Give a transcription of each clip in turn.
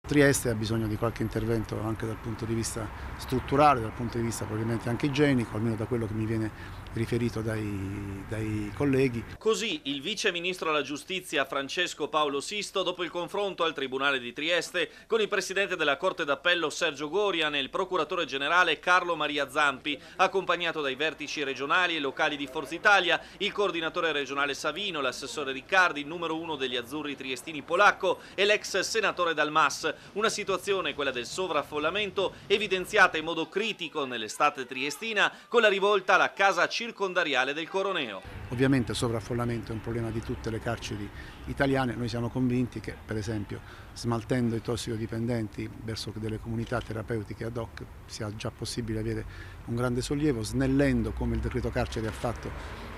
Trieste ha bisogno di qualche intervento anche dal punto di vista strutturale, dal punto di vista probabilmente anche igienico, almeno da quello che mi viene riferito dai colleghi. Così il vice ministro alla giustizia Francesco Paolo Sisto, dopo il confronto al Tribunale di Trieste con il presidente della Corte d'Appello Sergio Gorian e il procuratore generale Carlo Maria Zampi, accompagnato dai vertici regionali e locali di Forza Italia, il coordinatore regionale Savino, l'assessore Riccardi, il numero 1 degli azzurri triestini Polacco e l'ex senatore Dal Mas. Una situazione, quella del sovraffollamento, evidenziata in modo critico nell'estate triestina con la rivolta alla casa circondariale del Coroneo. Ovviamente il sovraffollamento è un problema di tutte le carceri italiane. Noi siamo convinti che, per esempio, smaltendo i tossicodipendenti verso delle comunità terapeutiche ad hoc sia già possibile avere un grande sollievo, snellendo, come il decreto carceri ha fatto,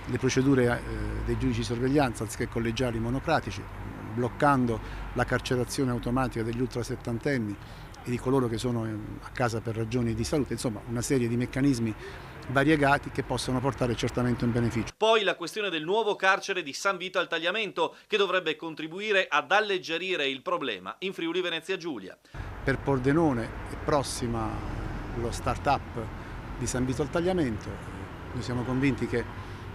le procedure dei giudici di sorveglianza anziché collegiali monocratici, bloccando la carcerazione automatica degli ultrasettantenni e di coloro che sono a casa per ragioni di salute, insomma una serie di meccanismi variegati che possono portare certamente un beneficio. Poi la questione del nuovo carcere di San Vito al Tagliamento, che dovrebbe contribuire ad alleggerire il problema in Friuli Venezia Giulia. Per Pordenone è prossima lo start-up di San Vito al Tagliamento. Noi siamo convinti che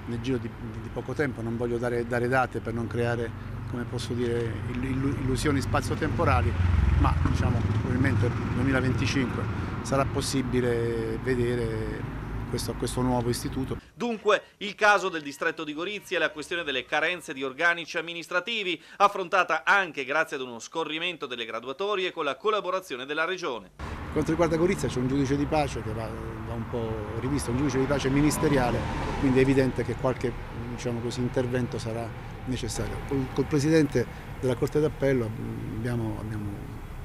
nel giro di poco tempo, non voglio dare date per non creare, come posso dire, illusioni spazio-temporali, ma diciamo probabilmente nel 2025 sarà possibile vedere questo nuovo istituto. Dunque, il caso del distretto di Gorizia e la questione delle carenze di organici amministrativi, affrontata anche grazie ad uno scorrimento delle graduatorie con la collaborazione della Regione. Per quanto riguarda Gorizia c'è un giudice di pace che va un po' rivisto, un giudice di pace ministeriale, quindi è evidente che qualche intervento sarà necessario. Col Presidente della Corte d'Appello abbiamo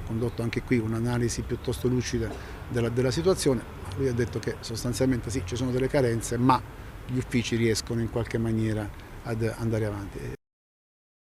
condotto anche qui un'analisi piuttosto lucida della situazione. Lui ha detto che sostanzialmente sì, ci sono delle carenze, ma gli uffici riescono in qualche maniera ad andare avanti.